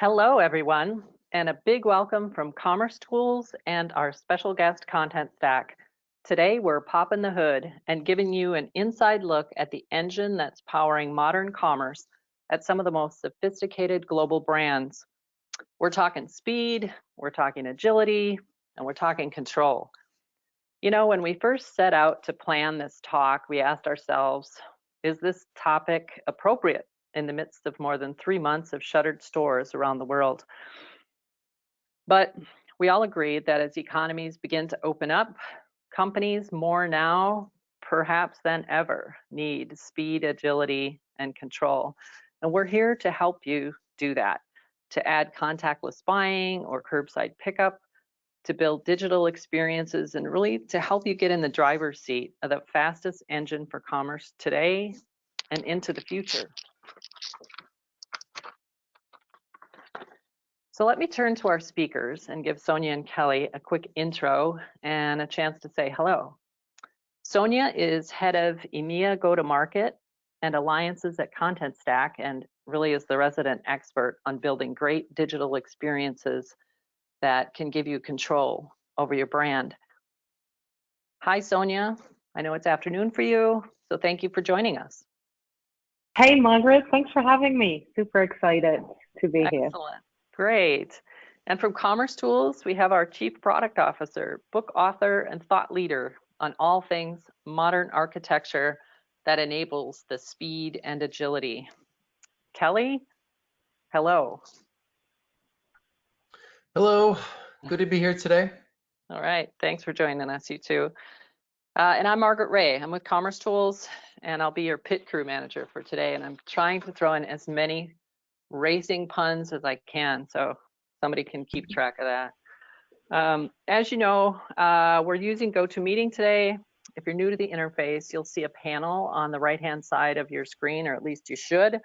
Hello, everyone, and a big welcome from commercetools and our special guest Contentstack. Today, we're popping the hood and giving you an inside look at the engine that's powering modern commerce at some of the most sophisticated global brands. We're talking speed, we're talking agility, and we're talking control. You know, when we first set out to plan this talk, we asked ourselves, is this topic appropriate in the midst of more than 3 months of shuttered stores around the world? But we all agreed that as economies begin to open up, companies more now, perhaps than ever, need speed, agility, and control. And we're here to help you do that, to add contactless buying or curbside pickup, to build digital experiences, and really to help you get in the driver's seat of the fastest engine for commerce today and into the future. So let me turn to our speakers and give Sonia and Kelly a quick intro and a chance to say hello. Sonia is head of EMEA go-to-market and alliances at Contentstack and really is the resident expert on building great digital experiences that can give you control over your brand. Hi, Sonia. I know it's afternoon for you, so thank you for joining us. Hey, Margaret. Thanks for having me. Super excited to be here. Excellent. Great. And from commercetools, we have our Chief Product Officer, book author, and thought leader on all things modern architecture that enables the speed and agility. Kelly, hello. Hello. Good to be here today. All right. Thanks for joining us, you two. And I'm Margaret Ray. I'm with commercetools, and I'll be your pit crew manager for today. And I'm trying to throw in as many racing puns as I can, so somebody can keep track of that. As you know, we're using GoToMeeting today. If you're new to the interface, you'll see a panel on the right-hand side of your screen, or at least you should.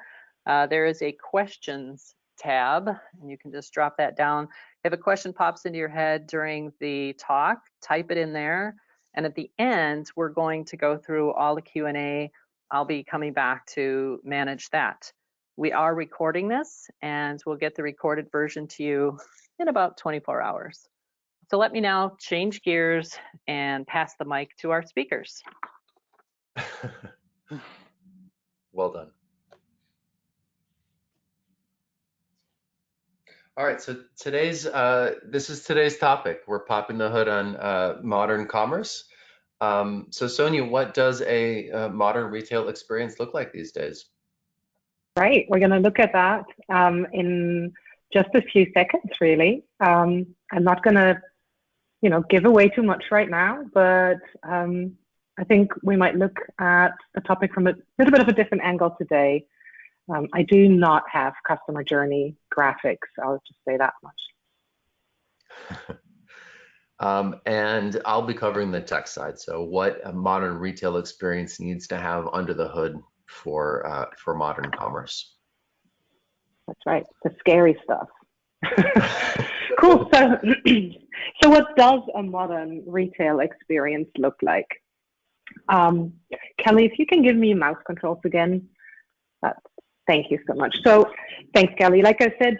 There is a questions tab, and you can just drop that down. If a question pops into your head during the talk, type it in there. And at the end, we're going to go through all the Q&A. I'll be coming back to manage that. We are recording this, and we'll get the recorded version to you in about 24 hours. So let me now change gears and pass the mic to our speakers. Well done. All right, so this is today's topic. We're popping the hood on modern commerce. So Sonia, what does a modern retail experience look like these days? Right, we're going to look at that in just a few seconds, really. I'm not going to, give away too much right now, but I think we might look at the topic from a little bit of a different angle today. I do not have customer journey graphics. I'll just say that much. And I'll be covering the tech side. So what a modern retail experience needs to have under the hood for modern commerce. That's right, the scary stuff. Cool. So what does a modern retail experience look like? Kelly, if you can give me mouse controls again. Thank you so much. So thanks, Kelly. Like I said,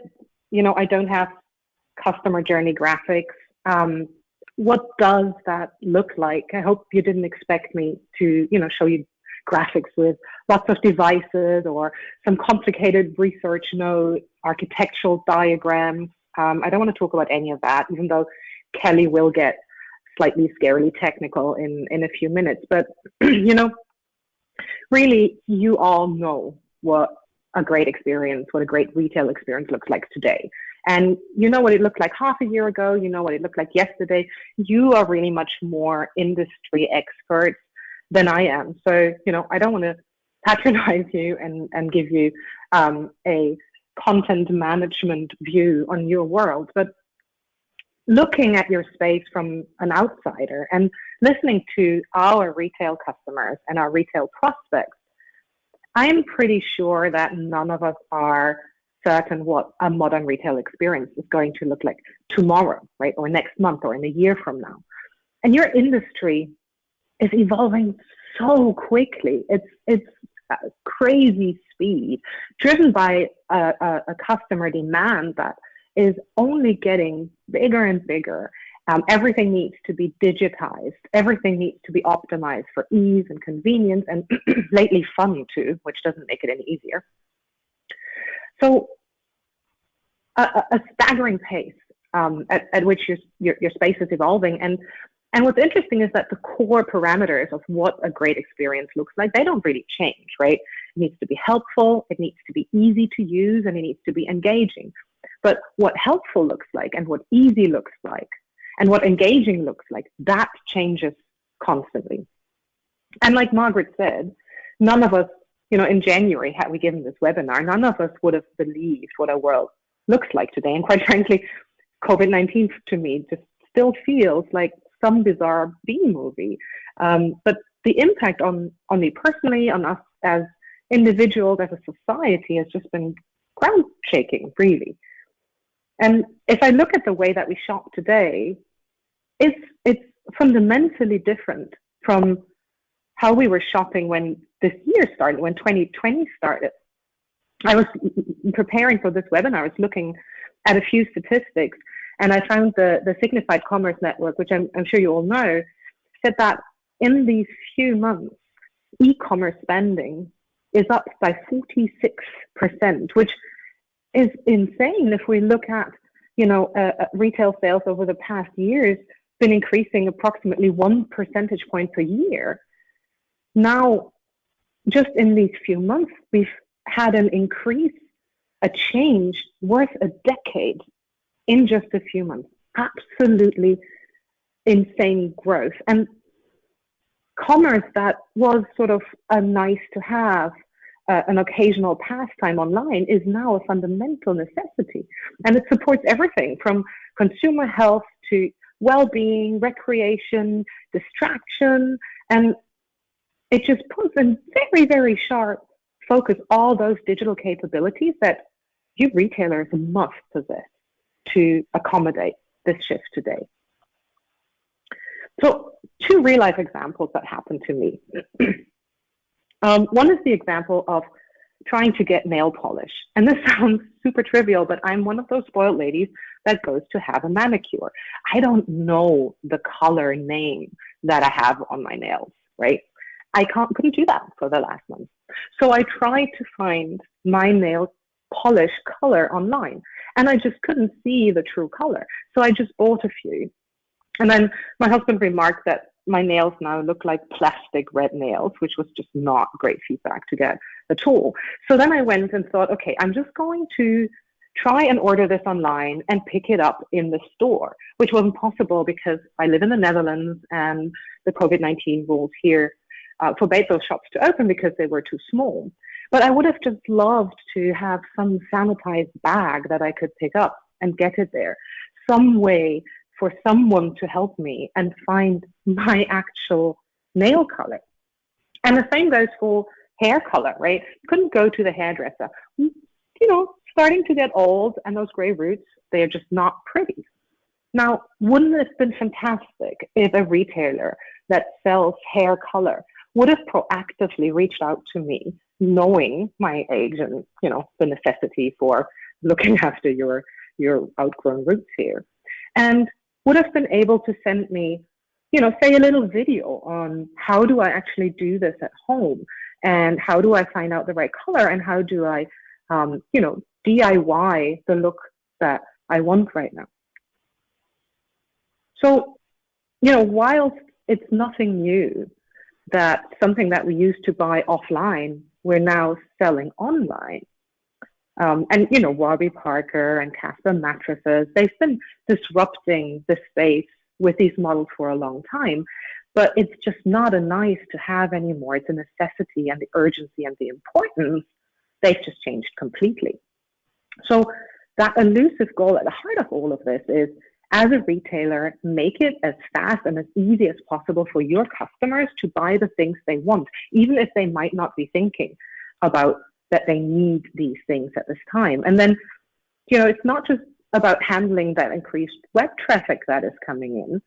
I don't have customer journey graphics. What does that look like? I hope you didn't expect me to, show you graphics with lots of devices or some complicated research note, architectural diagrams. I don't want to talk about any of that, even though Kelly will get slightly scarily technical in a few minutes. But, really, you all know what a great experience, what a great retail experience looks like today. And you know what it looked like half a year ago, you know what it looked like yesterday. You are really much more industry experts than I am. So, I don't want to patronize you and give you a content management view on your world, but looking at your space from an outsider and listening to our retail customers and our retail prospects, I'm pretty sure that none of us are certain what a modern retail experience is going to look like tomorrow, right? Or next month or in a year from now. And your industry is evolving so quickly. It's crazy speed. speed, driven by a customer demand that is only getting bigger and bigger. Everything needs to be digitized. Everything needs to be optimized for ease and convenience, and lately fun too, which doesn't make it any easier. So a staggering pace at which your space is evolving. And what's interesting is that the core parameters of what a great experience looks like, they don't really change, right? It needs to be helpful, it needs to be easy to use, and it needs to be engaging. But what helpful looks like, and what easy looks like, and what engaging looks like, that changes constantly. And like Margaret said, none of us, in January, had we given this webinar, none of us would have believed what our world looks like today. And quite frankly, COVID-19 to me just still feels like some bizarre B movie. But the impact on me personally, on us as individuals, as a society, has just been ground shaking, really. And if I look at the way that we shop today, it's fundamentally different from how we were shopping when this year started, when 2020 started. I was preparing for this webinar, I was looking at a few statistics, and I found the Signified Commerce Network, which I'm sure you all know, said that in these few months, e-commerce spending is up by 46%, which is insane. If we look at, retail sales over the past years, been increasing approximately 1 percentage point per year. Now, just in these few months, we've had an increase, a change worth a decade in just a few months. Absolutely insane growth. And commerce that was sort of a nice to have, an occasional pastime online, is now a fundamental necessity. And it supports everything from consumer health to well-being, recreation, distraction, and it just puts in very, very sharp focus all those digital capabilities that you retailers must possess to accommodate this shift today. So 2 real-life examples that happened to me. One is the example of trying to get nail polish. And this sounds super trivial, but I'm one of those spoiled ladies that goes to have a manicure. I don't know the color name that I have on my nails, right? I couldn't do that for the last month. So I tried to find my nail polish color online, and I just couldn't see the true color. So I just bought a few. And then my husband remarked that my nails now look like plastic red nails, which was just not great feedback to get at all. So then I went and thought, okay, I'm just going to try and order this online and pick it up in the store, which wasn't possible because I live in the Netherlands and the COVID-19 rules here forbade those shops to open because they were too small. But I would have just loved to have some sanitized bag that I could pick up and get it there, some way for someone to help me and find my actual nail color. And the same goes for hair color, right? Couldn't go to the hairdresser. Starting to get old, and those gray roots, they're just not pretty. Now, wouldn't it have been fantastic if a retailer that sells hair color would have proactively reached out to me, knowing my age and, the necessity for looking after your outgrown roots here, and would have been able to send me, say a little video on how do I actually do this at home, and how do I find out the right color, and how do I, DIY the look that I want right now. So, whilst it's nothing new that something that we used to buy offline, we're now selling online. And, Warby Parker and Casper mattresses, they've been disrupting the space with these models for a long time, but it's just not a nice to have anymore. It's a necessity, and the urgency and the importance, they've just changed completely. So that elusive goal at the heart of all of this is, as a retailer, make it as fast and as easy as possible for your customers to buy the things they want, even if they might not be thinking about that they need these things at this time. And then, it's not just about handling that increased web traffic that is coming in.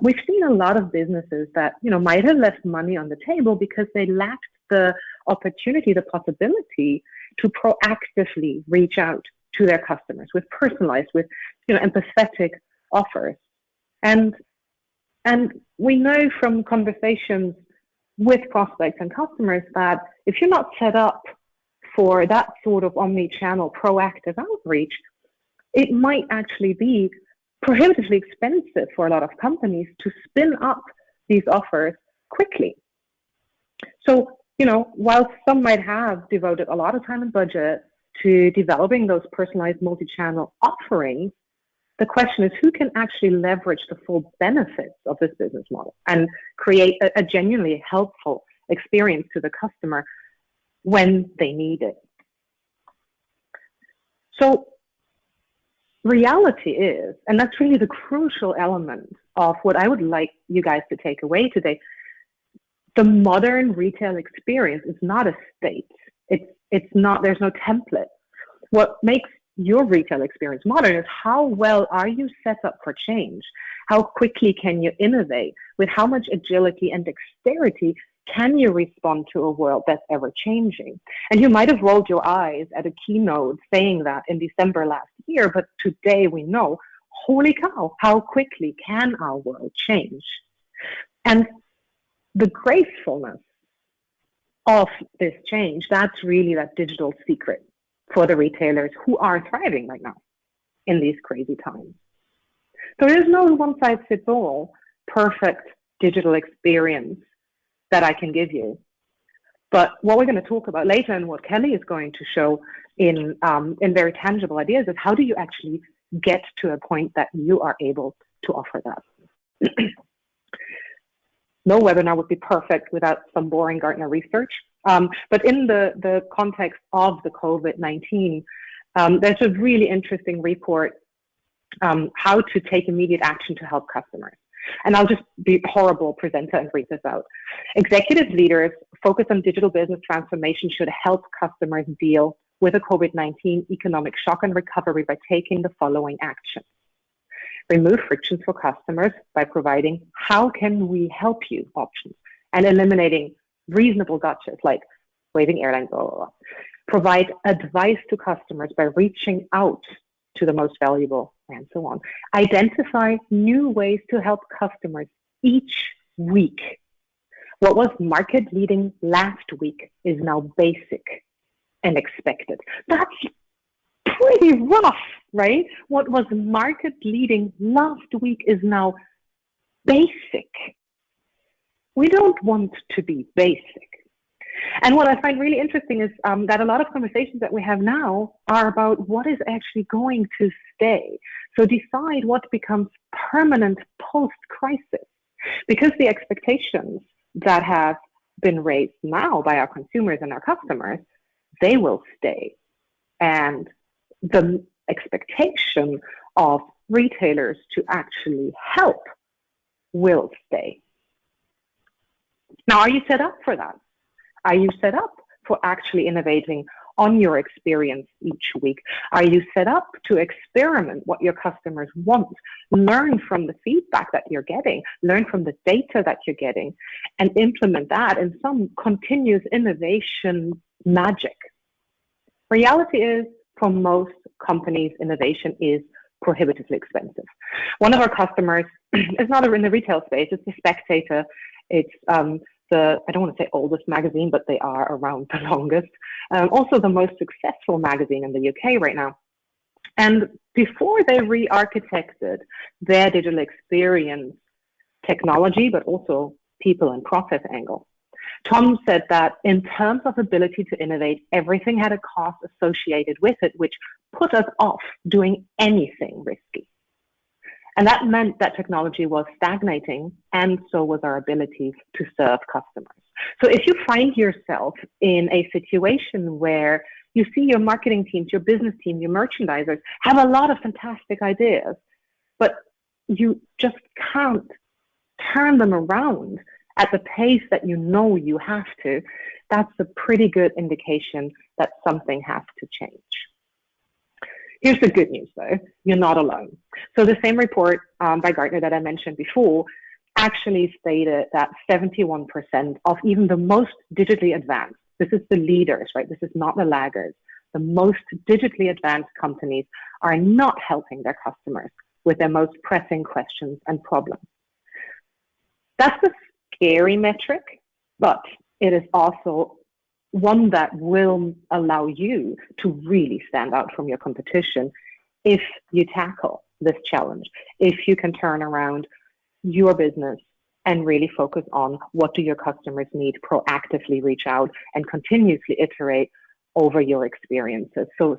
We've seen a lot of businesses that, might have left money on the table because they lacked the opportunity, the possibility to proactively reach out to their customers with personalized, with empathetic offers. And we know from conversations with prospects and customers that if you're not set up for that sort of omni-channel proactive outreach, it might actually be prohibitively expensive for a lot of companies to spin up these offers quickly. So, while some might have devoted a lot of time and budget to developing those personalized multi-channel offerings, the question is who can actually leverage the full benefits of this business model and create a genuinely helpful experience to the customer when they need it. So reality is, and that's really the crucial element of what I would like you guys to take away today, the modern retail experience is not a state. It's not, there's no template. What makes your retail experience modern is how well are you set up for change? How quickly can you innovate? With how much agility and dexterity can you respond to a world that's ever changing? And you might have rolled your eyes at a keynote saying that in December last year, but today we know, holy cow, how quickly can our world change? And the gracefulness of this change, that's really that digital secret for the retailers who are thriving right now in these crazy times. So there's no one-size-fits-all perfect digital experience that I can give you. But what we're going to talk about later and what Kelly is going to show in very tangible ideas is how do you actually get to a point that you are able to offer that. No webinar would be perfect without some boring Gartner research. But in the context of the COVID-19, there's a really interesting report, how to take immediate action to help customers. And I'll just be a horrible presenter and read this out. Executive leaders focused on digital business transformation should help customers deal with a COVID-19 economic shock and recovery by taking the following actions. Remove frictions for customers by providing how can we help you options and eliminating reasonable gotchas like waiving airlines, blah, blah, blah. Provide advice to customers by reaching out to the most valuable and so on. Identify new ways to help customers each week. What was market leading last week is now basic and expected. That's pretty rough, right? What was market leading last week is now basic. We don't want to be basic. And what I find really interesting is that a lot of conversations that we have now are about what is actually going to stay. So decide what becomes permanent post-crisis, because the expectations that have been raised now by our consumers and our customers, they will stay. And the expectation of retailers to actually help will stay. Now, are you set up for that? Are you set up for actually innovating on your experience each week? Are you set up to experiment what your customers want, learn from the feedback that you're getting, learn from the data that you're getting, and implement that in some continuous innovation magic? Reality is, for most companies, innovation is prohibitively expensive. One of our customers is not in the retail space, it's a Spectator. It's I don't want to say oldest magazine, but they are around the longest. Also the most successful magazine in the UK right now. And before they re-architected their digital experience technology, but also people and process angle, Tom said that in terms of ability to innovate, everything had a cost associated with it, which put us off doing anything risky. And that meant that technology was stagnating, and so was our ability to serve customers. So if you find yourself in a situation where you see your marketing teams, your business team, your merchandisers have a lot of fantastic ideas, but you just can't turn them around at the pace that you know you have to, that's a pretty good indication that something has to change. Here's the good news, though. You're not alone. So the same report by Gartner that I mentioned before actually stated that 71% of even the most digitally advanced This is the leaders, right? This is not the laggards. The most digitally advanced companies are not helping their customers with their most pressing questions and problems. That's a scary metric, but it is also one that will allow you to really stand out from your competition if you tackle this challenge, if you can turn around your business and really focus on what do your customers need, proactively reach out and continuously iterate over your experiences. So,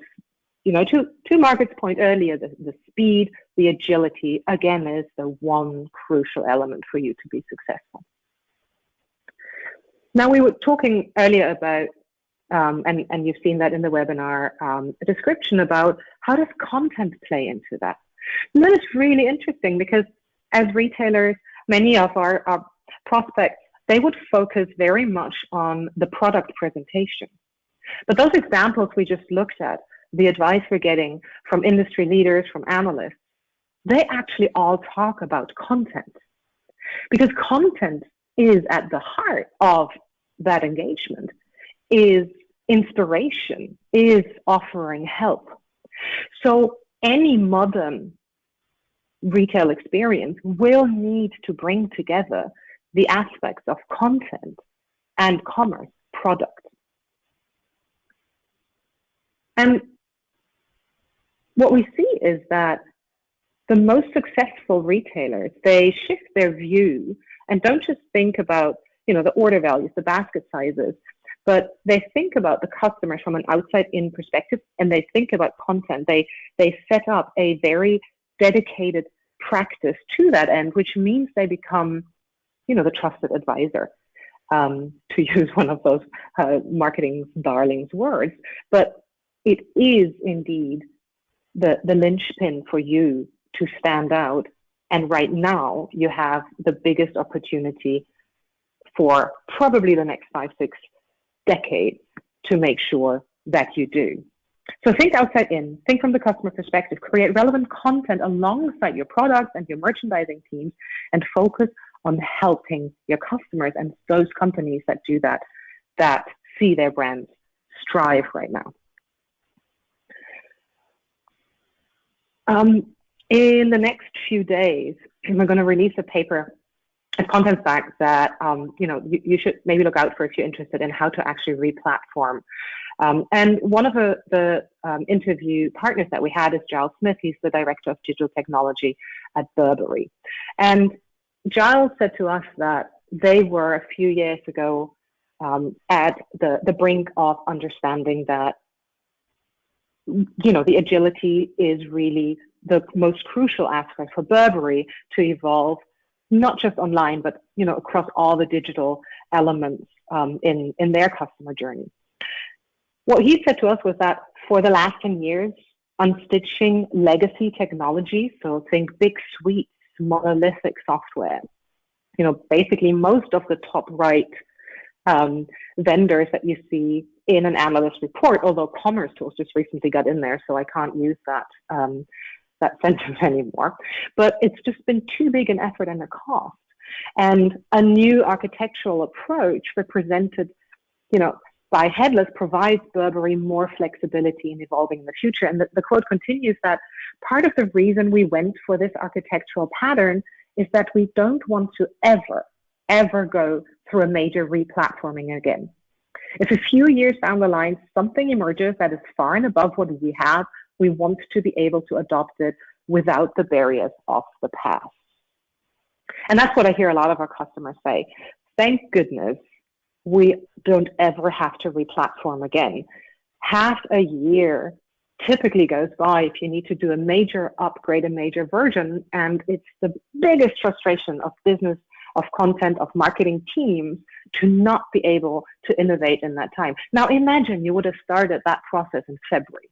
you know, to Margaret's point earlier, the speed, the agility, again, is the one crucial element for you to be successful. Now, we were talking earlier about, and you've seen that in the webinar, a description about how does content play into that. And that is really interesting because as retailers, many of our prospects, they would focus very much on the product presentation. But those examples we just looked at, the advice we're getting from industry leaders, from analysts, they actually all talk about content. Because content is at the heart of that engagement, is inspiration, is offering help. So any modern retail experience will need to bring together the aspects of content and commerce product. And what we see is that the most successful retailers, they shift their view and don't just think about, you know, the order values, the basket sizes, but they think about the customers from an outside-in perspective, and they think about content. They set up a very dedicated practice to that end, which means they become, you know, the trusted advisor, to use one of those marketing darlings words. But it is indeed the linchpin for you to stand out. And right now, you have the biggest opportunity for probably the next 5-6 decades to make sure that you do. So think outside in, think from the customer perspective, create relevant content alongside your products and your merchandising teams, and focus on helping your customers and those companies that do that, that see their brands strive right now. In the next few days, we're going to release a paper at Contentstack that you know, you should maybe look out for if you're interested in how to actually re-platform. And one of the interview partners that we had is Giles Smith. He's the director of digital technology at Burberry. And Giles said to us that they were a few years ago at the brink of understanding that, you know, the agility is really the most crucial aspect for Burberry to evolve, not just online, but, you know, across all the digital elements in their customer journey. What he said to us was that for the last 10 years, unstitching legacy technology, so think big suites, monolithic software, you know, basically most of the top right vendors that you see in an analyst report, although commercetools just recently got in there, so I can't use that that sentence anymore. But it's just been too big an effort and a cost. And a new architectural approach represented, you know, by Headless provides Burberry more flexibility in evolving in the future. And the quote continues that part of the reason we went for this architectural pattern is that we don't want to ever go through a major replatforming again. If a few years down the line, something emerges that is far and above what we have, we want to be able to adopt it without the barriers of the past. And that's what I hear a lot of our customers say. Thank goodness we don't ever have to replatform again. Half a year typically goes by if you need to do a major upgrade, a major version, and it's the biggest frustration of business, of content, of marketing teams to not be able to innovate in that time. Now imagine you would have started that process in February.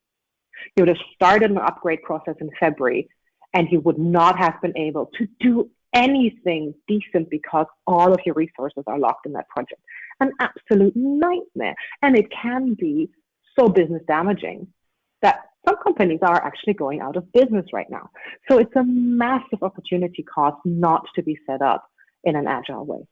You would have started an upgrade process in February, and you would not have been able to do anything decent because all of your resources are locked in that project. An absolute nightmare. And it can be so business damaging that some companies are actually going out of business right now. So it's a massive opportunity cost not to be set up in an agile way.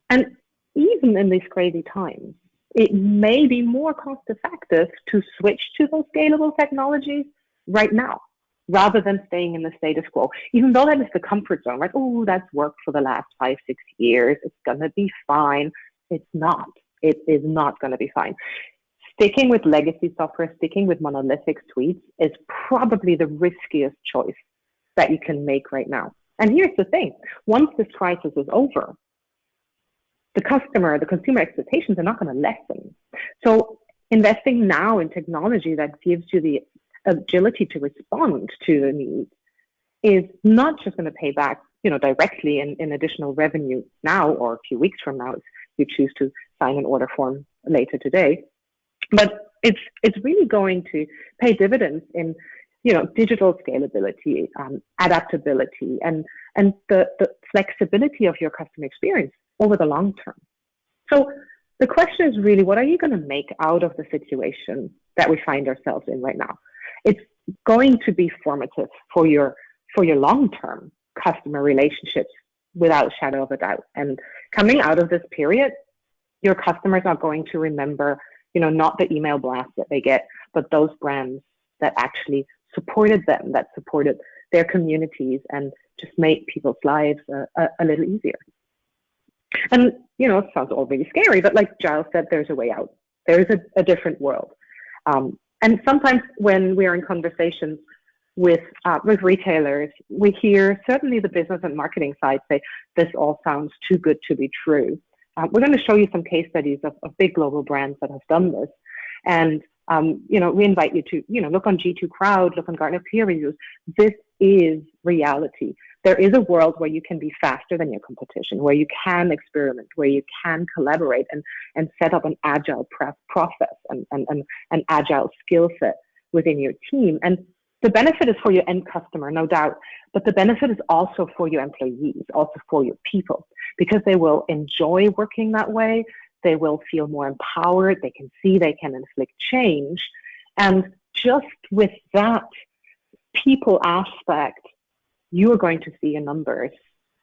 And even in these crazy times, it may be more cost effective to switch to those scalable technologies right now rather than staying in the status quo, even though that is the comfort zone, right? Oh, that's worked for the last 5, 6 years. It's going to be fine. It's not. It is not going to be fine. Sticking with legacy software, sticking with monolithic suites is probably the riskiest choice that you can make right now. And here's the thing. Once this crisis is over, the consumer expectations are not going to lessen. So investing now in technology that gives you the agility to respond to the needs is not just going to pay back, directly in additional revenue now or a few weeks from now if you choose to sign an order form later today, but it's really going to pay dividends in digital scalability, adaptability, and the flexibility of your customer experience over the long term. So the question is really, what are you going to make out of the situation that we find ourselves in right now? It's going to be formative for your long-term customer relationships without a shadow of a doubt. And coming out of this period, your customers are going to remember, not the email blast that they get, but those brands that actually supported them, that supported their communities and just made people's lives a little easier. And, it sounds all really scary, but like Giles said, there's a way out. There's a different world. And sometimes when we are in conversations with retailers, we hear certainly the business and marketing side say, this all sounds too good to be true. We're going to show you some case studies of big global brands that have done this. And, we invite you to, look on G2 Crowd, look on Gartner peer reviews. This is reality. There is a world where you can be faster than your competition, where you can experiment, where you can collaborate and set up an agile process and an agile skill set within your team. And the benefit is for your end customer, no doubt, but the benefit is also for your employees, also for your people, because they will enjoy working that way. They will feel more empowered. They can see they can inflict change. And just with that people aspect, you are going to see your numbers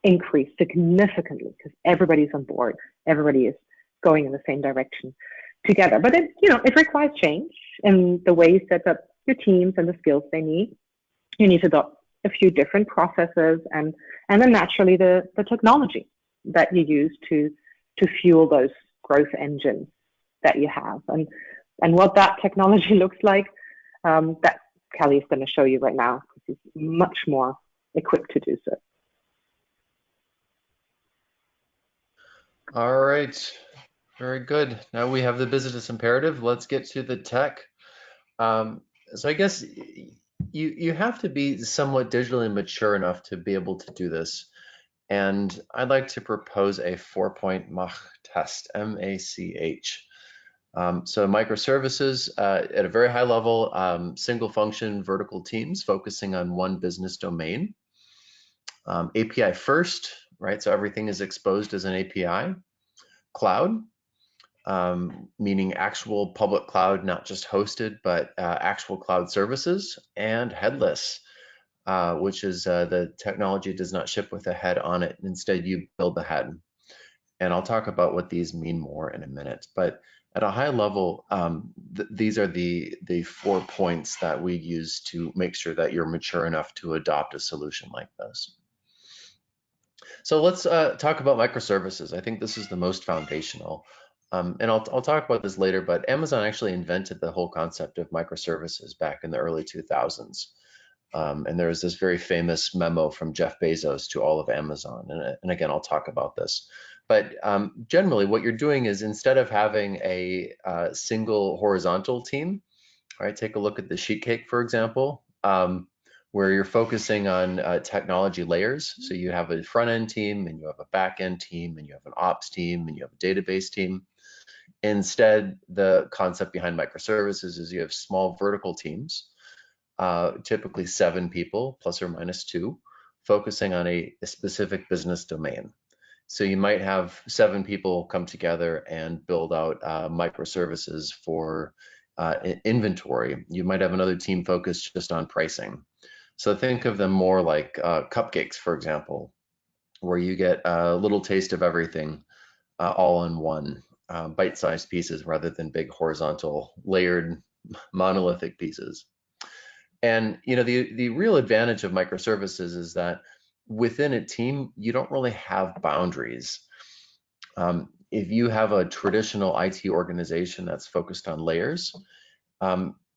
increase significantly because everybody's on board. Everybody is going in the same direction together. But it requires change in the way you set up your teams and the skills they need. You need to adopt a few different processes and then naturally the technology that you use to fuel those growth engines that you have. And what that technology looks like, that Kelly is going to show you right now because he's much more equipped to do so. All right, very good. Now we have the business imperative. Let's get to the tech. So I guess you have to be somewhat digitally mature enough to be able to do this. And I'd like to propose a 4-point MACH test, M-A-C-H. So microservices at a very high level, single function vertical teams focusing on one business domain. API first, right? So everything is exposed as an API. Cloud, meaning actual public cloud, not just hosted, but actual cloud services. And headless, which is the technology does not ship with a head on it. Instead, you build the head. And I'll talk about what these mean more in a minute. But at a high level, these are the 4 points that we use to make sure that you're mature enough to adopt a solution like this. So let's talk about microservices. I think this is the most foundational. And I'll talk about this later, but Amazon actually invented the whole concept of microservices back in the early 2000s. And there was this very famous memo from Jeff Bezos to all of Amazon. And again, I'll talk about this. But generally, what you're doing is instead of having a single horizontal team, all right, take a look at the sheet cake, for example, where you're focusing on technology layers. So you have a front end team and you have a back end team and you have an ops team and you have a database team. Instead, the concept behind microservices is you have small vertical teams, typically 7 people, plus or minus 2, focusing on a specific business domain. So you might have 7 people come together and build out microservices for inventory. You might have another team focused just on pricing. So think of them more like cupcakes, for example, where you get a little taste of everything all in one, bite-sized pieces rather than big horizontal layered monolithic pieces. And the real advantage of microservices is that within a team, you don't really have boundaries. If you have a traditional IT organization that's focused on layers,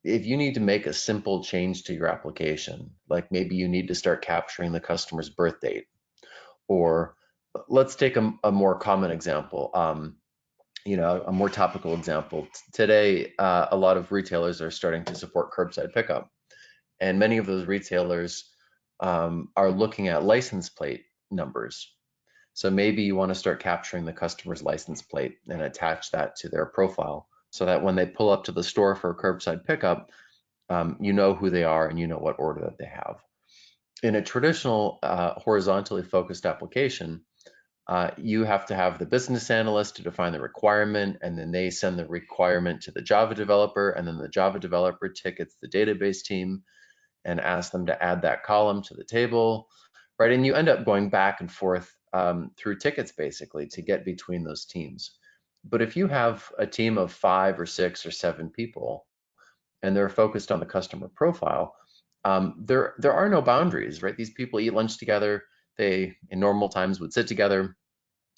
if you need to make a simple change to your application, like maybe you need to start capturing the customer's birth date, or let's take a more common example, a more topical example. Today, a lot of retailers are starting to support curbside pickup, and many of those retailers are looking at license plate numbers. So maybe you want to start capturing the customer's license plate and attach that to their profile so that when they pull up to the store for a curbside pickup, you know who they are and you know what order that they have. In a traditional horizontally focused application, you have to have the business analyst to define the requirement, and then they send the requirement to the Java developer, and then the Java developer tickets the database team and asks them to add that column to the table, right? And you end up going back and forth through tickets basically to get between those teams. But if you have a team of 5 or 6 or 7 people and they're focused on the customer profile, there are no boundaries, right? These people eat lunch together. They, in normal times, would sit together.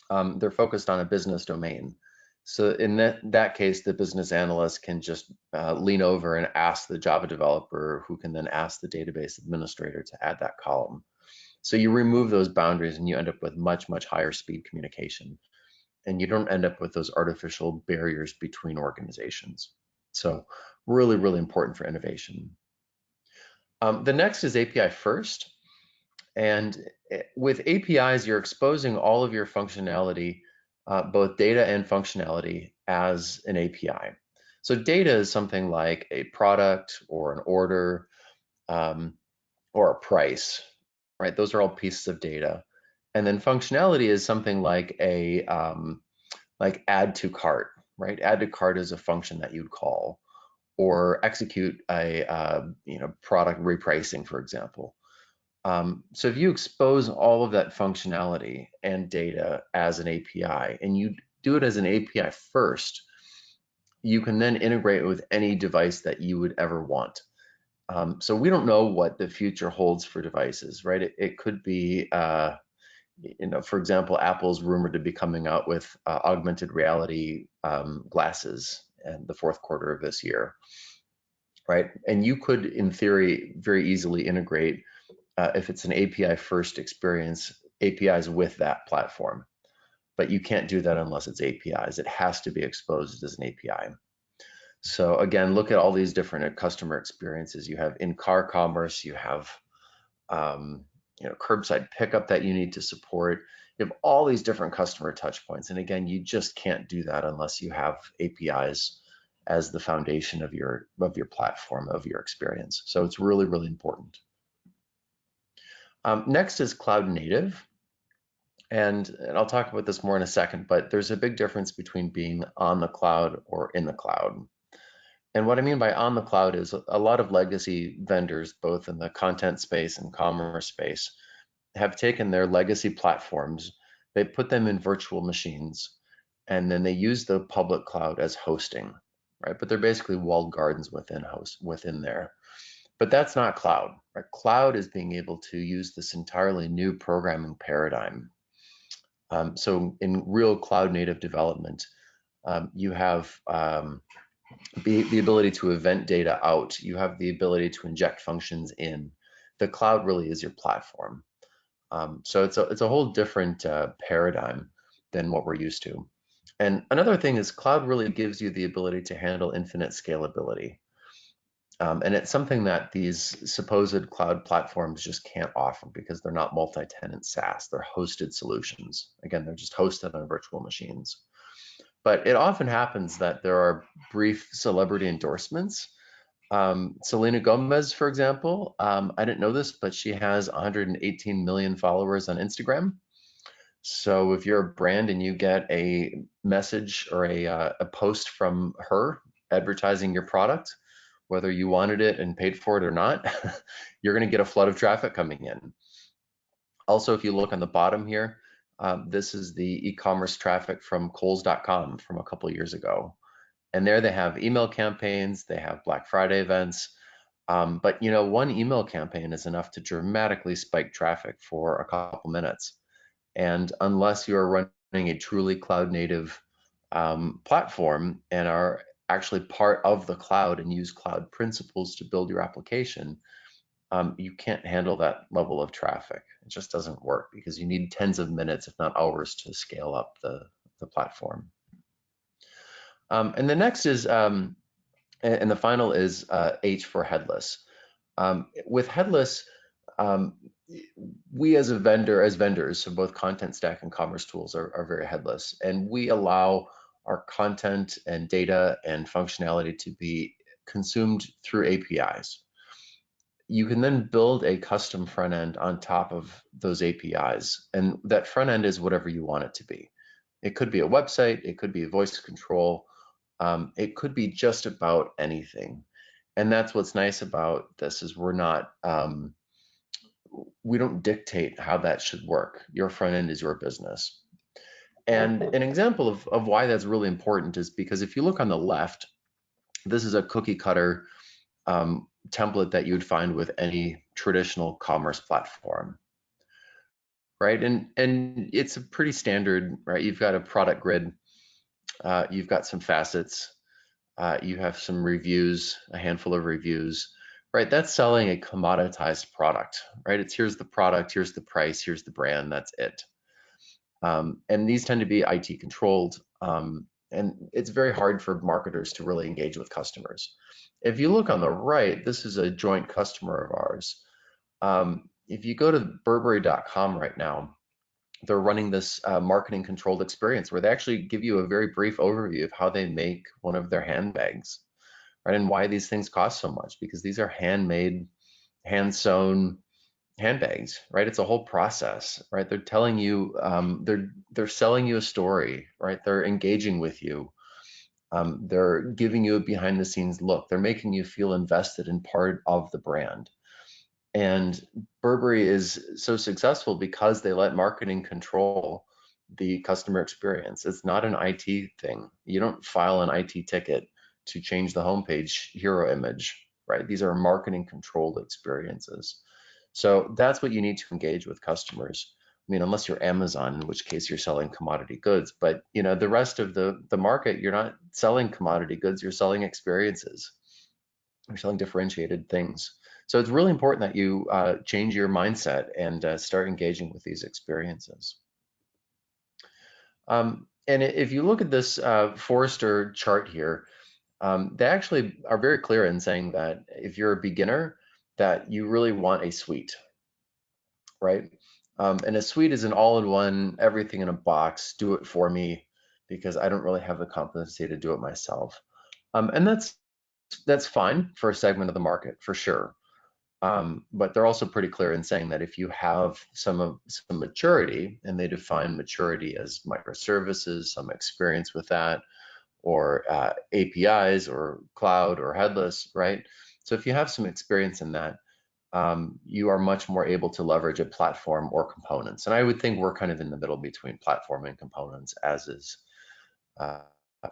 They're focused on a business domain. So in that case, the business analyst can just lean over and ask the Java developer, who can then ask the database administrator to add that column. So you remove those boundaries and you end up with much, much higher speed communication. And you don't end up with those artificial barriers between organizations. So really, really important for innovation. The next is API first. And with APIs, you're exposing all of your functionality, both data and functionality, as an API. So data is something like a product or an order or a price, right? Those are all pieces of data. And then functionality is something like a like add to cart, right? Add to cart is a function that you'd call, or execute a product repricing, for example. So if you expose all of that functionality and data as an API, and you do it as an API first, you can then integrate with any device that you would ever want. So we don't know what the future holds for devices, right? It could be, for example, Apple's rumored to be coming out with augmented reality glasses in the fourth quarter of this year, right? And you could, in theory, very easily integrate, if it's an API first experience, APIs with that platform. But you can't do that unless it's APIs. It has to be exposed as an API. So again, look at all these different customer experiences. You have in-car commerce, you have curbside pickup that you need to support. You have all these different customer touch points. And again, you just can't do that unless you have APIs as the foundation of your platform, of your experience. So it's really, really important. Next is cloud native. And I'll talk about this more in a second, but there's a big difference between being on the cloud or in the cloud. And what I mean by on the cloud is a lot of legacy vendors, both in the content space and commerce space, have taken their legacy platforms, they put them in virtual machines, and then they use the public cloud as hosting, right? But they're basically walled gardens within there. But that's not cloud, right? Cloud is being able to use this entirely new programming paradigm. So in real cloud native development, you have the ability to event data out. You have the ability to inject functions in. The cloud really is your platform. So it's a whole different paradigm than what we're used to. And another thing is cloud really gives you the ability to handle infinite scalability. And it's something that these supposed cloud platforms just can't offer because they're not multi-tenant SaaS. They're hosted solutions. Again, they're just hosted on virtual machines. But it often happens that there are brief celebrity endorsements. Selena Gomez, for example, I didn't know this, but she has 118 million followers on Instagram. So if you're a brand and you get a message or a post from her advertising your product, whether you wanted it and paid for it or not, you're going to get a flood of traffic coming in. Also, if you look on the bottom here, This is the e-commerce traffic from Kohl's.com from a couple years ago. And there they have email campaigns, they have Black Friday events. But one email campaign is enough to dramatically spike traffic for a couple minutes. And unless you're running a truly cloud native platform and are actually part of the cloud and use cloud principles to build your application, you can't handle that level of traffic. It just doesn't work because you need tens of minutes, if not hours, to scale up the platform. And the next is, and the final is H for headless. With headless, we as vendors, so both Contentstack and commercetools are very headless, and we allow our content and data and functionality to be consumed through APIs. You can then build a custom front end on top of those APIs, and that front end is whatever you want it to be. It could be a website, it could be voice control, it could be just about anything. And that's what's nice about this is we don't dictate how that should work. Your front end is your business. And an example of why that's really important is because if you look on the left, this is a cookie cutter template that you'd find with any traditional commerce platform, right? And it's a pretty standard, right? You've got a product grid, you've got some facets, you have some reviews, a handful of reviews, right? That's selling a commoditized product, right? It's here's the product, here's the price, here's the brand, that's it. And these tend to be IT controlled, and it's very hard for marketers to really engage with customers. If you look on the right, this is a joint customer of ours. If you go to Burberry.com right now, they're running this marketing controlled experience where they actually give you a very brief overview of how they make one of their handbags, right? And why these things cost so much, because these are handmade, hand sewn handbags, right? It's a whole process, right? They're telling you, they're selling you a story, right? They're engaging with you. They're giving you a behind the scenes look. They're making you feel invested in part of the brand. And Burberry is so successful because they let marketing control the customer experience. It's not an IT thing. You don't file an IT ticket to change the homepage hero image, right? These are marketing controlled experiences. So that's what you need to engage with customers. I mean, unless you're Amazon, in which case you're selling commodity goods, but the rest of the market, you're not selling commodity goods, you're selling experiences. You're selling differentiated things. So it's really important that you change your mindset and start engaging with these experiences. And if you look at this Forrester chart here, they actually are very clear in saying that if you're a beginner, that you really want a suite, right? And a suite is an all-in-one, everything in a box, do it for me, because I don't really have the competency to do it myself. And that's fine for a segment of the market, for sure. But they're also pretty clear in saying that if you have some maturity, and they define maturity as microservices, some experience with that, or APIs, or cloud, or headless, right? So if you have some experience in that, you are much more able to leverage a platform or components. And I would think we're kind of in the middle between platform and components, as is a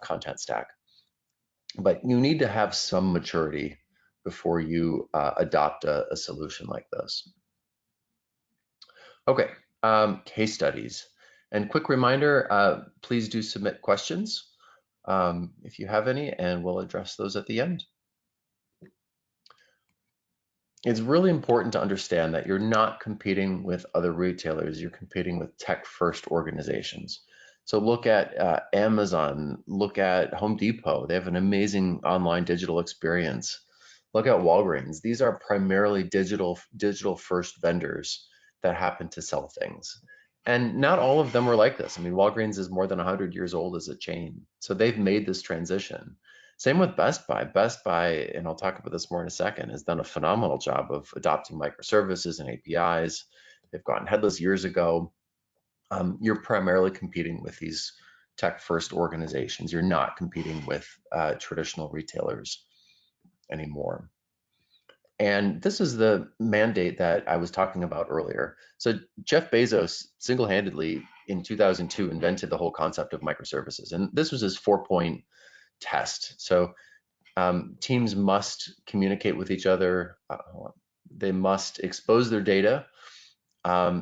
Contentstack. But you need to have some maturity before you adopt a solution like this. Okay, case studies. And quick reminder, please do submit questions if you have any, and we'll address those at the end. It's really important to understand that you're not competing with other retailers, you're competing with tech-first organizations. So look at Amazon, look at Home Depot. They have an amazing online digital experience. Look at Walgreens. These are primarily digital first vendors that happen to sell things. And not all of them are like this. I mean, Walgreens is more than 100 years old as a chain. So they've made this transition. Same with Best Buy. Best Buy, and I'll talk about this more in a second, has done a phenomenal job of adopting microservices and APIs. They've gotten headless years ago. You're primarily competing with these tech-first organizations. You're not competing with traditional retailers anymore. And this is the mandate that I was talking about earlier. So Jeff Bezos single-handedly in 2002 invented the whole concept of microservices. And this was his 4-point test. So teams must communicate with each other. They must expose their data.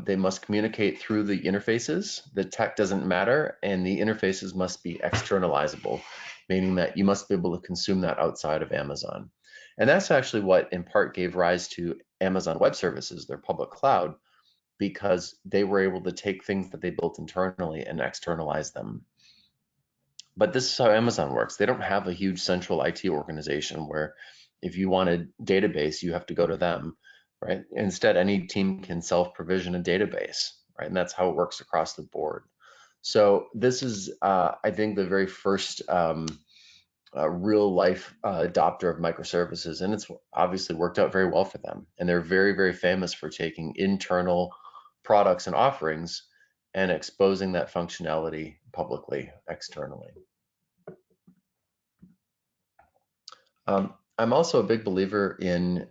They must communicate through the interfaces. The tech doesn't matter, and the interfaces must be externalizable, meaning that you must be able to consume that outside of Amazon. And that's actually what in part gave rise to Amazon Web Services, their public cloud, because they were able to take things that they built internally and externalize them. But this is how Amazon works. They don't have a huge central IT organization where if you want a database, you have to go to them, right? Instead, any team can self-provision a database, right? And that's how it works across the board. So this is, I think, the very first real life adopter of microservices, and it's obviously worked out very well for them. And they're very, very famous for taking internal products and offerings and exposing that functionality publicly, externally. I'm also a big believer in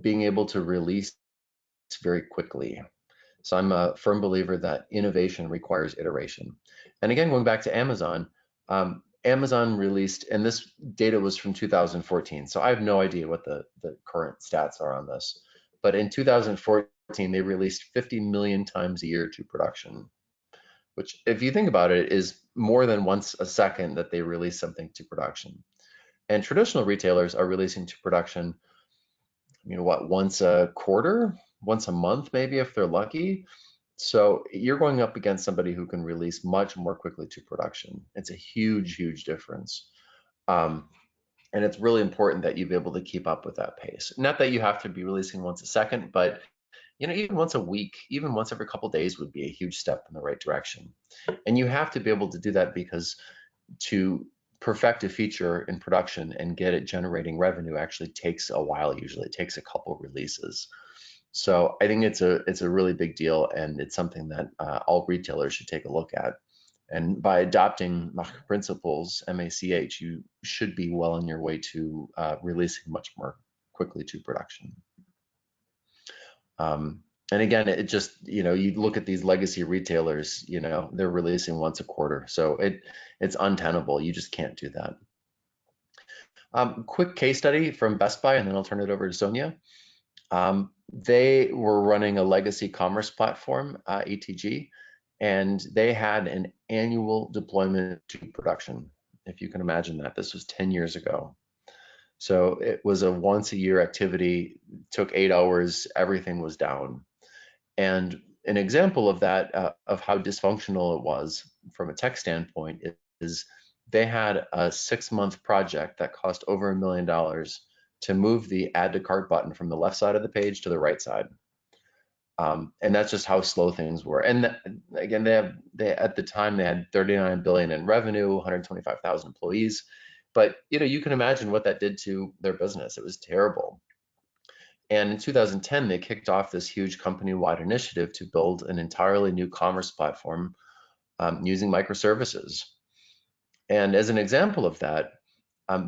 being able to release very quickly. So I'm a firm believer that innovation requires iteration. And again, going back to Amazon, Amazon released, and this data was from 2014, so I have no idea what the current stats are on this. But in 2014, they released 50 million times a year to production, which, if you think about it, is more than once a second that they release something to production. And traditional retailers are releasing to production, once a quarter, once a month, maybe if they're lucky. So you're going up against somebody who can release much more quickly to production. It's a huge, huge difference. And it's really important that you be able to keep up with that pace. Not that you have to be releasing once a second, but even once a week, even once every couple of days would be a huge step in the right direction. And you have to be able to do that because to perfect a feature in production and get it generating revenue actually takes a while. Usually it takes a couple releases. So I think it's a really big deal, and it's something that all retailers should take a look at. And by adopting MACH principles, MACH, you should be well on your way to releasing much more quickly to production. And again, it just, you look at these legacy retailers, they're releasing once a quarter. So it's untenable. You just can't do that. Quick case study from Best Buy, and then I'll turn it over to Sonia. They were running a legacy commerce platform, ETG, and they had an annual deployment to production. If you can imagine that, this was 10 years ago. So it was a once a year activity, took 8 hours, everything was down. And an example of that, of how dysfunctional it was from a tech standpoint, is they had a 6-month project that cost over $1 million to move the add to cart button from the left side of the page to the right side. And that's just how slow things were. And again, they at the time they had 39 billion in revenue, 125,000 employees. But you can imagine what that did to their business. It was terrible. And in 2010, they kicked off this huge company-wide initiative to build an entirely new commerce platform using microservices. And as an example of that,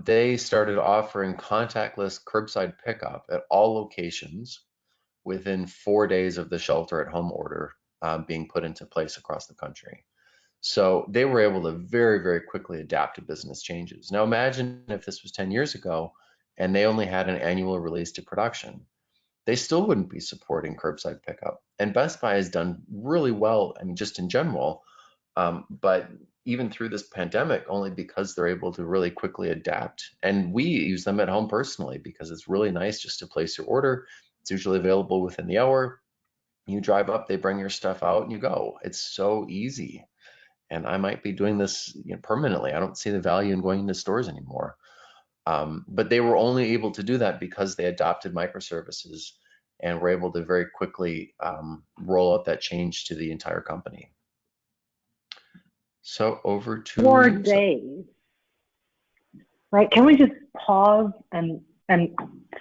they started offering contactless curbside pickup at all locations within 4 days of the shelter-at-home order being put into place across the country. So they were able to very, very quickly adapt to business changes. Now imagine if this was 10 years ago and they only had an annual release to production. They still wouldn't be supporting curbside pickup. And Best Buy has done really well, just in general, but even through this pandemic, only because they're able to really quickly adapt. And we use them at home personally because it's really nice just to place your order. It's usually available within the hour. You drive up, they bring your stuff out, and you go. It's so easy. And I might be doing this permanently. I don't see the value in going into stores anymore. But they were only able to do that because they adopted microservices and were able to very quickly roll out that change to the entire company. So over to 4 days, right? Can we just pause and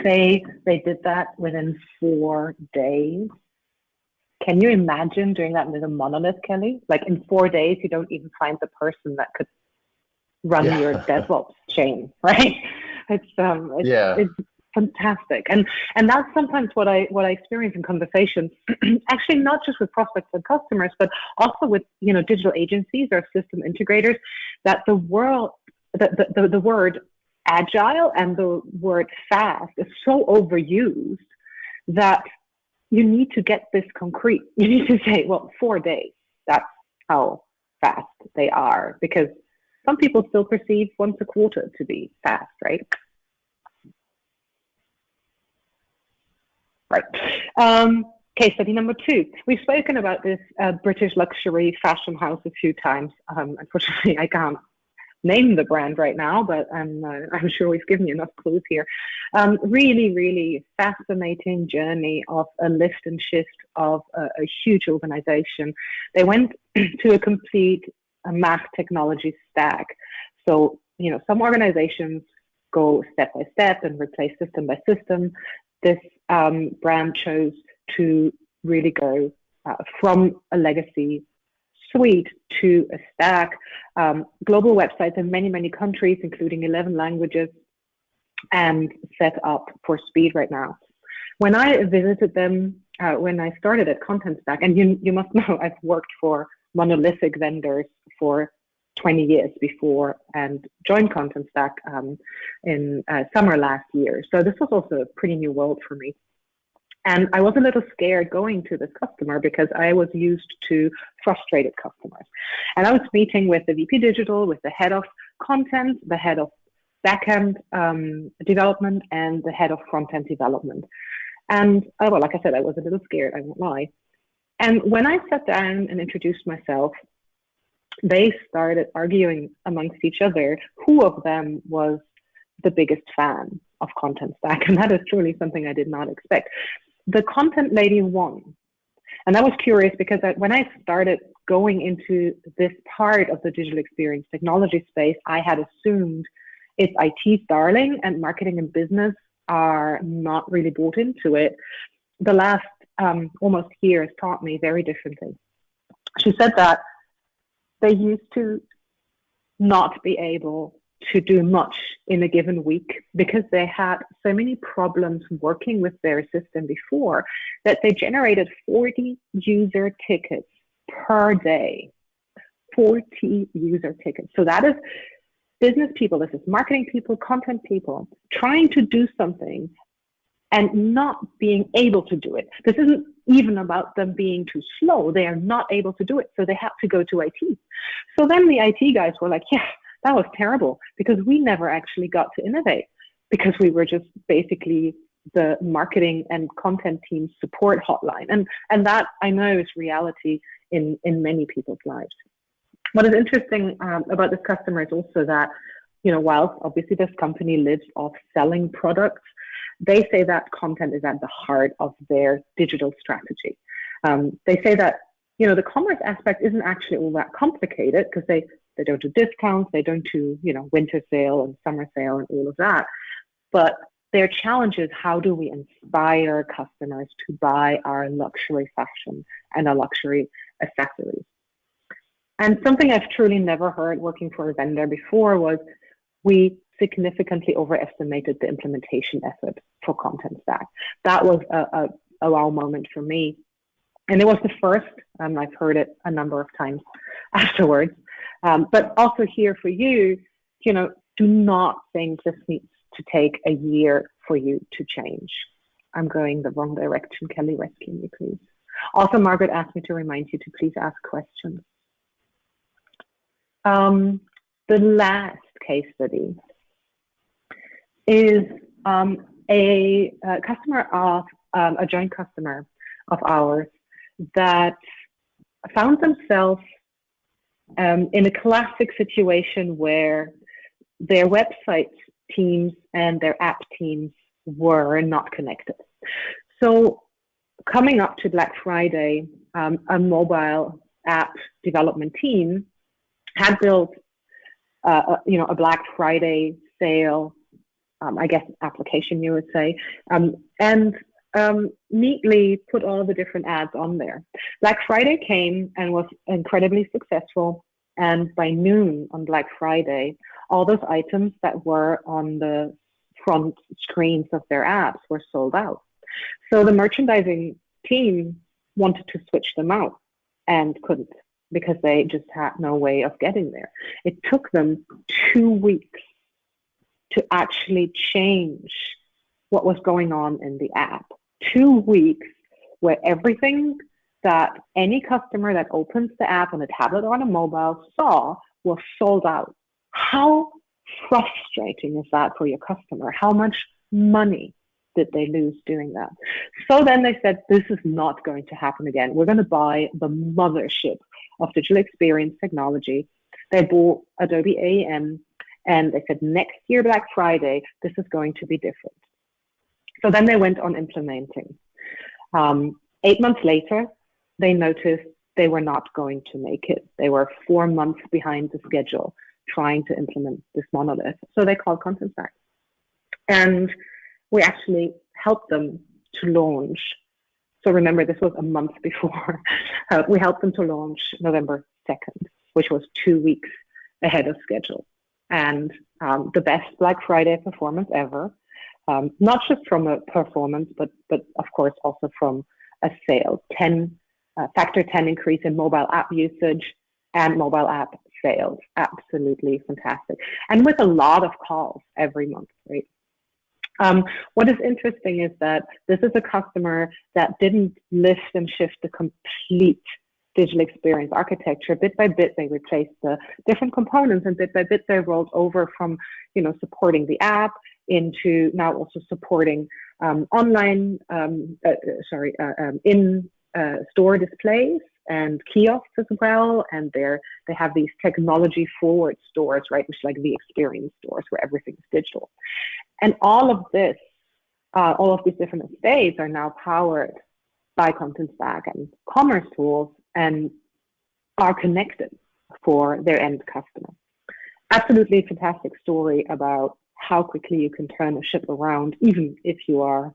say they did that within 4 days? Can you imagine doing that with a monolith, Kelly? Like in 4 days, you don't even find the person that could run your DevOps chain, right? It's fantastic. And that's sometimes what I experience in conversations, actually not just with prospects and customers, but also with digital agencies or system integrators, that the word agile and the word fast is so overused that you need to get this concrete. You need to say, well, 4 days, that's how fast they are, because some people still perceive once a quarter to be fast, right? Right. Case study number 2. We've spoken about this British luxury fashion house a few times. Unfortunately, I can't name the brand right now, but I'm sure we've given you enough clues here. Really, really fascinating journey of a lift and shift of a huge organization. They went to a complete MACH technology stack. So, some organizations go step by step and replace system by system. This brand chose to really go from a legacy suite to a stack, global websites in many, many countries, including 11 languages, and set up for speed right now. When I visited them, when I started at Contentstack, and you must know I've worked for monolithic vendors for 20 years before and joined Contentstack in summer last year. So this was also a pretty new world for me. And I was a little scared going to this customer because I was used to frustrated customers. And I was meeting with the VP Digital, with the head of content, the head of backend development, and the head of front-end development. And well, like I said, I was a little scared, I won't lie. And when I sat down and introduced myself, they started arguing amongst each other who of them was the biggest fan of Contentstack. And that is truly something I did not expect. The content lady won. And I was curious because when I started going into this part of the digital experience technology space, I had assumed it's IT's darling and marketing and business are not really bought into it. The last almost year has taught me very differently. She said that they used to not be able to do much in a given week because they had so many problems working with their system before that they generated 40 user tickets per day. 40 user tickets. So that is business people, this is marketing people, content people, trying to do something and not being able to do it. This isn't even about them being too slow. They are not able to do it. So they have to go to IT. So then the IT guys were like, yeah, that was terrible because we never actually got to innovate because we were just basically the marketing and content team support hotline. And that I know is reality in many people's lives. What is interesting about this customer is also that, whilst obviously this company lives off selling products, they say that content is at the heart of their digital strategy. They say that, the commerce aspect isn't actually all that complicated because they don't do discounts, they don't do, winter sale and summer sale and all of that. But their challenge is how do we inspire customers to buy our luxury fashion and our luxury accessories? And something I've truly never heard working for a vendor before was we significantly overestimated the implementation effort for Contentstack. That was a wow moment for me. And it was the first, I've heard it a number of times afterwards. But also here for you, do not think this needs to take a year for you to change. I'm going the wrong direction. Kelly, rescue me, please. Also, Margaret asked me to remind you to please ask questions. The last case study is a customer of a joint customer of ours that found themselves in a classic situation where their website teams and their app teams were not connected. So coming up to Black Friday, a mobile app development team had built a Black Friday sale, I guess application you would say, and neatly put all the different ads on there. Black Friday came and was incredibly successful. And by noon on Black Friday, all those items that were on the front screens of their apps were sold out. So the merchandising team wanted to switch them out and couldn't because they just had no way of getting there. It took them 2 weeks to actually change what was going on in the app. 2 weeks where everything that any customer that opens the app on a tablet or on a mobile saw was sold out. How frustrating is that for your customer? How much money did they lose doing that? So then they said, this is not going to happen again. We're going to buy the mothership of digital experience technology. They bought Adobe AEM, and they said, next year, Black Friday, this is going to be different. So then they went on implementing. 8 months later, they noticed they were not going to make it. They were 4 months behind the schedule trying to implement this monolith. So they called Contentstack. And we actually helped them to launch. So remember, this was a month before. We helped them to launch November 2nd, which was 2 weeks ahead of schedule. And the best Black Friday performance ever, not just from a performance, but of course also from a sale. Factor 10 increase in mobile app usage and mobile app sales. Absolutely fantastic. And with a lot of calls every month, right? What is interesting is that this is a customer that didn't lift and shift the complete digital experience architecture. Bit by bit, they replaced the different components, and bit by bit, they rolled over from, supporting the app into now also supporting online, in-store displays and kiosks as well. And they have these technology-forward stores, right, which is like the experience stores where everything is digital. And all of this, all of these different estates are now powered by Contentstack and commercetools and are connected for their end customer. Absolutely fantastic story about how quickly you can turn a ship around, even if you are,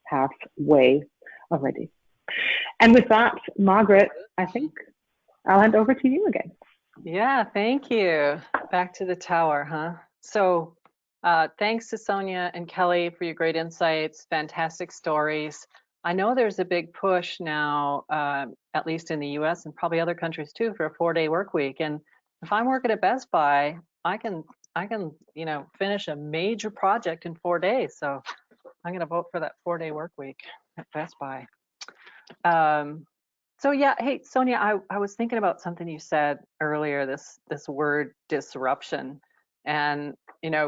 halfway already. And with that, Margaret, I think I'll hand over to you again. Yeah, thank you. Back to the tower, huh? So thanks to Sonia and Kelly for your great insights, fantastic stories. I know there's a big push now, at least in the US and probably other countries too, for a 4-day work week. And if I'm working at Best Buy, I can finish a major project in 4 days. So I'm going to vote for that 4-day work week at Best Buy. So yeah, hey, Sonia, I was thinking about something you said earlier, this word disruption. And,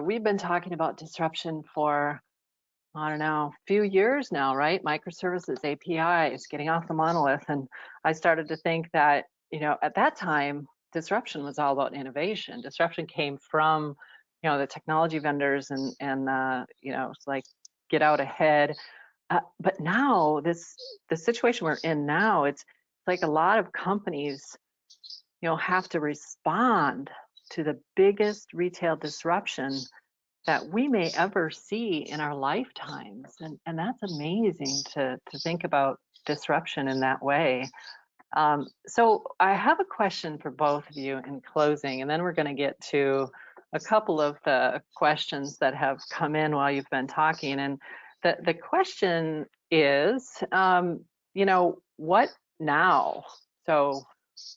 we've been talking about disruption for, I don't know, a few years now, right? Microservices, APIs, getting off the monolith. And I started to think that, at that time, disruption was all about innovation. Disruption came from, the technology vendors and it's like get out ahead. But now the situation we're in now, it's like a lot of companies, have to respond to the biggest retail disruption that we may ever see in our lifetimes. And that's amazing to think about disruption in that way. So I have a question for both of you in closing, and then we're going to get to a couple of the questions that have come in while you've been talking. And the question is, what now? So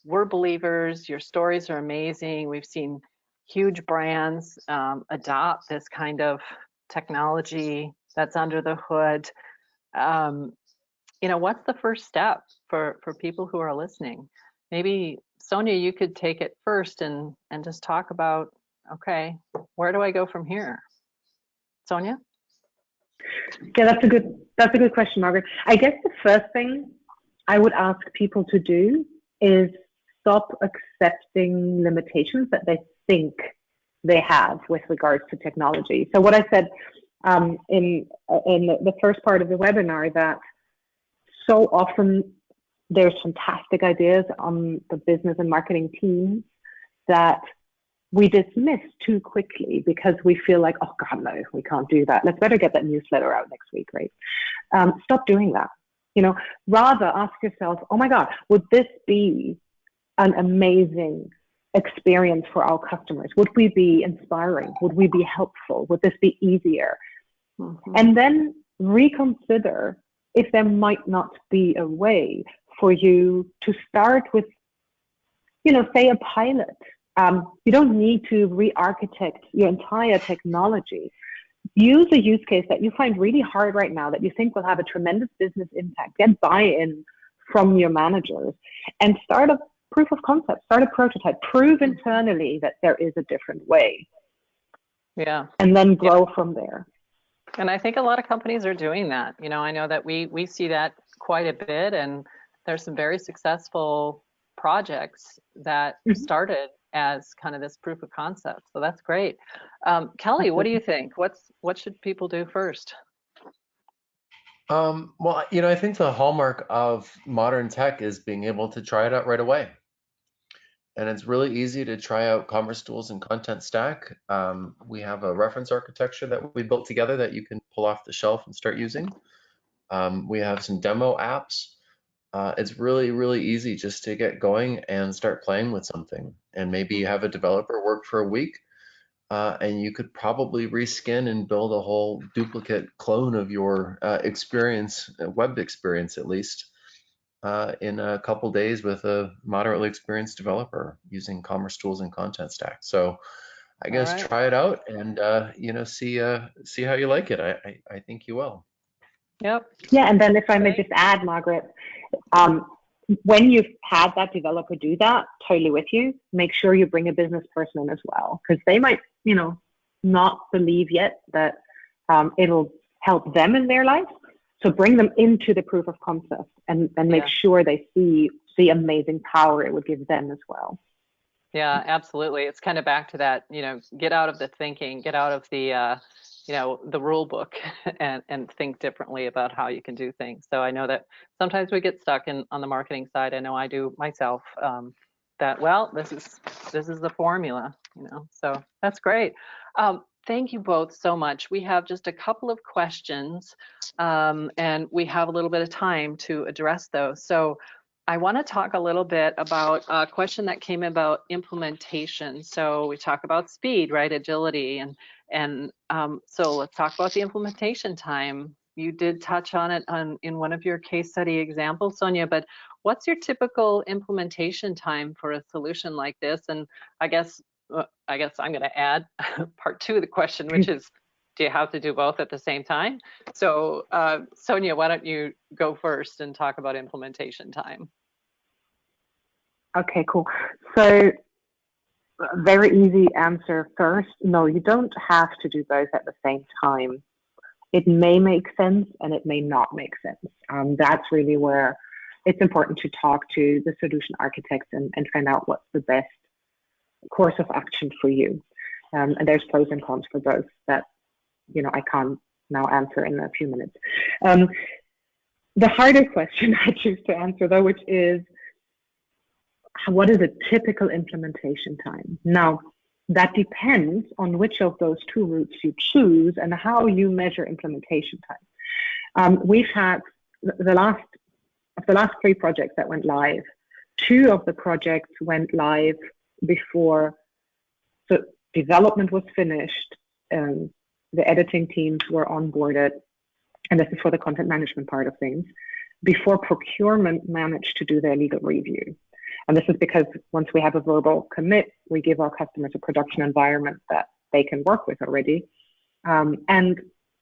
we're believers, your stories are amazing. We've seen huge brands adopt this kind of technology that's under the hood. What's the first step for people who are listening? Maybe Sonia, you could take it first and just talk about, okay, where do I go from here? Sonia? Yeah, that's a good question, Margaret. I guess the first thing I would ask people to do is stop accepting limitations that they think they have with regards to technology. So what I said in the first part of the webinar, that so often there's fantastic ideas on the business and marketing teams that we dismiss too quickly because we feel like, oh God, no, we can't do that. Let's better get that newsletter out next week, right? Stop doing that. Rather ask yourself, oh my God, would this be an amazing experience for our customers? Would we be inspiring? Would we be helpful? Would this be easier? Mm-hmm. And then reconsider if there might not be a way for you to start with, say a pilot. You don't need to re-architect your entire technology. Use a use case that you find really hard right now that you think will have a tremendous business impact. Get buy-in from your managers and start a proof of concept, start a prototype, prove internally that there is a different way. Yeah. And then grow from there. And I think a lot of companies are doing that. I know that we see that quite a bit, and there's some very successful projects that started as kind of this proof of concept. So that's great. Kelly, what do you think? What should people do first? Well, I think the hallmark of modern tech is being able to try it out right away. And it's really easy to try out commercetools and Contentstack. We have a reference architecture that we built together that you can pull off the shelf and start using. We have some demo apps. It's really, really easy just to get going and start playing with something. And maybe you have a developer work for a week, and you could probably reskin and build a whole duplicate clone of your experience, web experience at least, in a couple days with a moderately experienced developer using commercetools and Contentstack. So I guess try it out and see how you like it. I think you will. Yep. Yeah, and then if I may just add, Margaret, when you've had that developer do that, totally with you, make sure you bring a business person in as well, because they might, not believe yet that it'll help them in their life. So bring them into the proof of concept and make sure they see the amazing power it would give them as well. Yeah, absolutely. It's kind of back to that, get out of the thinking, get out of the, the rule book and think differently about how you can do things. So I know that sometimes we get stuck on the marketing side. I know I do myself, this is the formula, so that's great. Thank you both so much. We have just a couple of questions and we have a little bit of time to address those. So I want to talk a little bit about a question that came about implementation. So we talk about speed, right? Agility. And so let's talk about the implementation time. You did touch on it in one of your case study examples, Sonia, but what's your typical implementation time for a solution like this? And I guess I'm going to add part two of the question, which is, do you have to do both at the same time? So Sonia, why don't you go first and talk about implementation time? Okay, cool. So very easy answer first. No, you don't have to do both at the same time. It may make sense and it may not make sense. That's really where it's important to talk to the solution architects and find out what's the best course of action for you. And there's pros and cons for both that, I can't now answer in a few minutes. The harder question I choose to answer though, which is, what is a typical implementation time? Now, that depends on which of those two routes you choose and how you measure implementation time. We've had the last 3 projects that went live, 2 of the projects went live before the development was finished, the editing teams were onboarded, and this is for the content management part of things, before procurement managed to do their legal review. And this is because once we have a verbal commit, we give our customers a production environment that they can work with already. And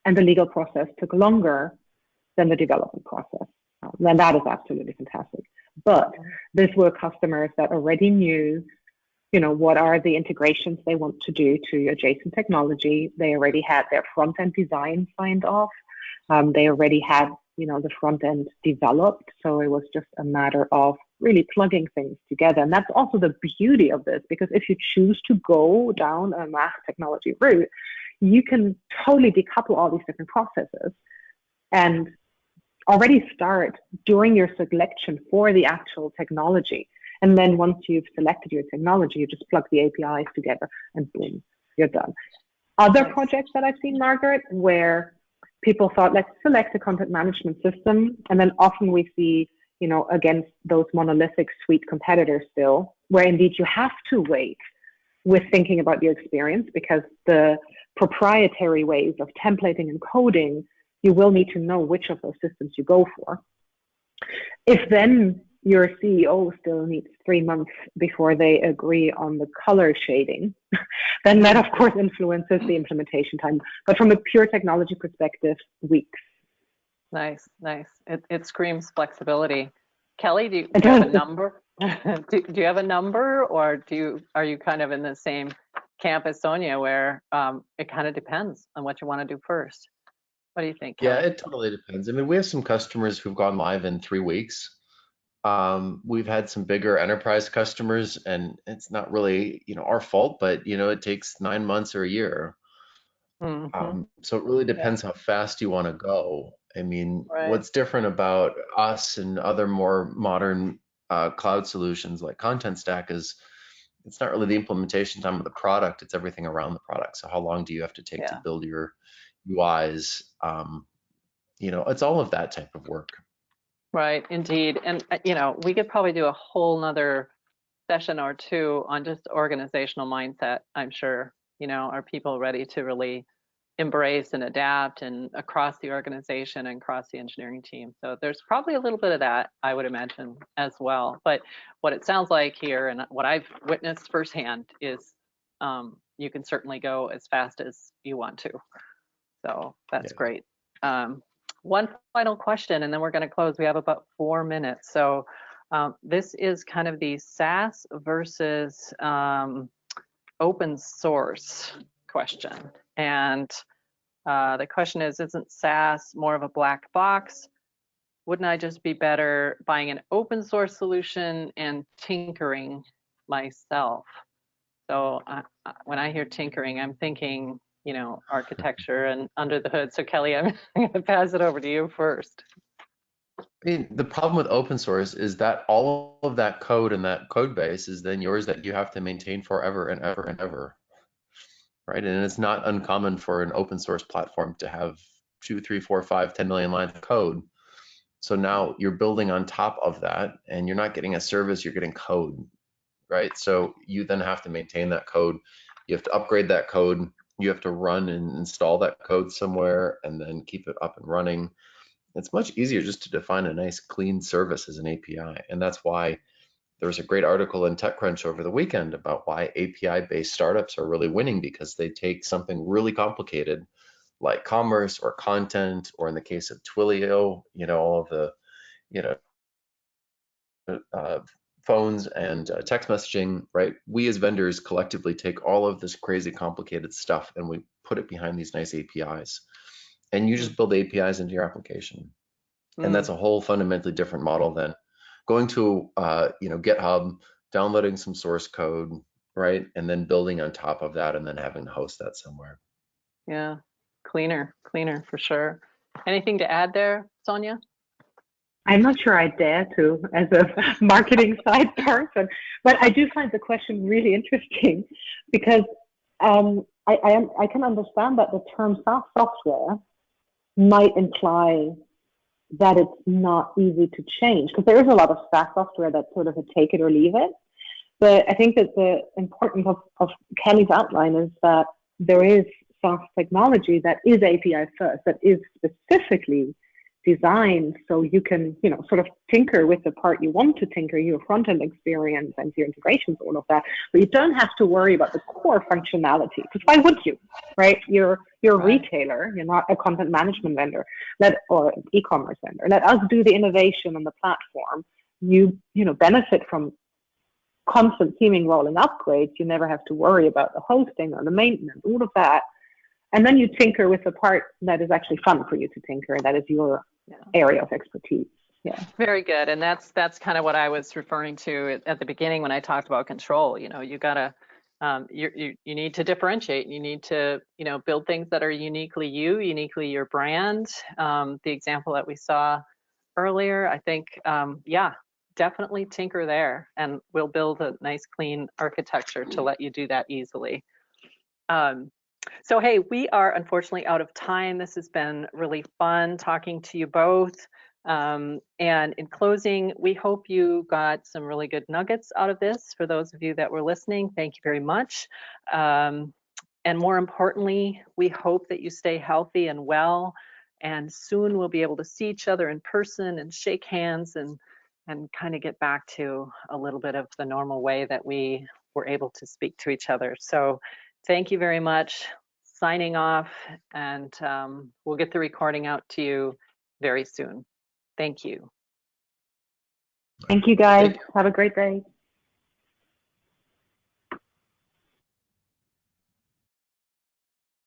the legal process took longer than the development process. And that is absolutely fantastic. But these were customers that already knew, what are the integrations they want to do to adjacent technology. They already had their front-end design signed off. They already had, the front end developed. So it was just a matter of really plugging things together. And that's also the beauty of this, because if you choose to go down a MACH technology route, you can totally decouple all these different processes and already start during your selection for the actual technology. And then once you've selected your technology, you just plug the APIs together and boom, you're done. Other projects that I've seen, Margaret, where people thought, let's select a content management system. And then often we see, against those monolithic suite competitors still, where indeed you have to wait with thinking about your experience, because the proprietary ways of templating and coding, you will need to know which of those systems you go for. If then your CEO still needs 3 months before they agree on the color shading, then that of course influences the implementation time. But from a pure technology perspective, weeks. Nice, nice. It screams flexibility. Kelly, do you have a number? do you have a number, or are you kind of in the same camp as Sonia, where it kind of depends on what you want to do first? What do you think, Yeah, Kelly? it totally depends. I mean, we have some customers who've gone live in 3 weeks. We've had some bigger enterprise customers, and it's not really, our fault, but it takes 9 months or a year. Mm-hmm. So it really Yeah, depends how fast you want to go. I mean, right. what's different about us and other more modern cloud solutions like Contentstack is it's not really the implementation time of the product, it's everything around the product. So how long do you have to take to Yeah, build your UIs? It's all of that type of work. right. Indeed. And, we could probably do a whole nother session or two on just organizational mindset, I'm sure. Are people ready to really embrace and adapt and across the organization and across the engineering team? So there's probably a little bit of that, I would imagine, as well. But what it sounds like here, and what I've witnessed firsthand, is you can certainly go as fast as you want to. So that's Yeah. great. One final question, and then we're going to close. We have about 4 minutes. So this is kind of the SaaS versus open source question. And the question is, isn't SaaS more of a black box? Wouldn't I just be better buying an open source solution and tinkering myself? So when I hear tinkering, I'm thinking, architecture and under the hood. So Kelly, I'm going to pass it over to you first. I mean, the problem with open source is that all of that code and that code base is then yours that you have to maintain forever and ever and ever, right? And it's not uncommon for an open source platform to have 2, 3, 4, 5, 10 million lines of code. So now you're building on top of that, and you're not getting a service, you're getting code, right? So you then have to maintain that code. You have to upgrade that code. You have to run and install that code somewhere and then keep it up and running. It's much easier just to define a nice clean service as an API. And that's why there was a great article in TechCrunch over the weekend about why API-based startups are really winning, because they take something really complicated like commerce or content, or in the case of Twilio, all of the, you know, phones and text messaging, right? We as vendors collectively take all of this crazy complicated stuff and we put it behind these nice APIs. And you just build APIs into your application. And that's a whole fundamentally different model than going to GitHub, downloading some source code, right? And then building on top of that and then having to host that somewhere. Yeah, cleaner for sure. Anything to add there, Sonia? I'm not sure I dare to as a marketing side person, but I do find the question really interesting, because I can understand that the term SaaS software might imply that it's not easy to change, because there is a lot of SaaS software that's sort of a take it or leave it. But I think that the importance of Kelly's outline is that there is SaaS technology that is API first, that is specifically designed so you can, sort of tinker with the part you want to tinker, your front-end experience and your integrations, all of that. But you don't have to worry about the core functionality, because why would you, right? You're a retailer, you're not a content management vendor, or an e-commerce vendor. Let us do the innovation on the platform. You benefit from constant teaming, rolling upgrades. You never have to worry about the hosting or the maintenance, all of that. And then you tinker with the part that is actually fun for you to tinker, that is your area of expertise. Yeah. Very good. And that's kind of what I was referring to at the beginning when I talked about control. You gotta, you need to differentiate. You need to, build things that are uniquely uniquely your brand. The example that we saw earlier, I think, definitely tinker there, and we'll build a nice clean architecture to let you do that easily. So, hey, we are unfortunately out of time. This has been really fun talking to you both. And in closing, we hope you got some really good nuggets out of this. For those of you that were listening, thank you very much. And more importantly, we hope that you stay healthy and well, and soon we'll be able to see each other in person and shake hands and kind of get back to a little bit of the normal way that we were able to speak to each other. So thank you very much. Signing off, and we'll get the recording out to you very soon. Thank you. Thank you, guys. Thank you. Have a great day.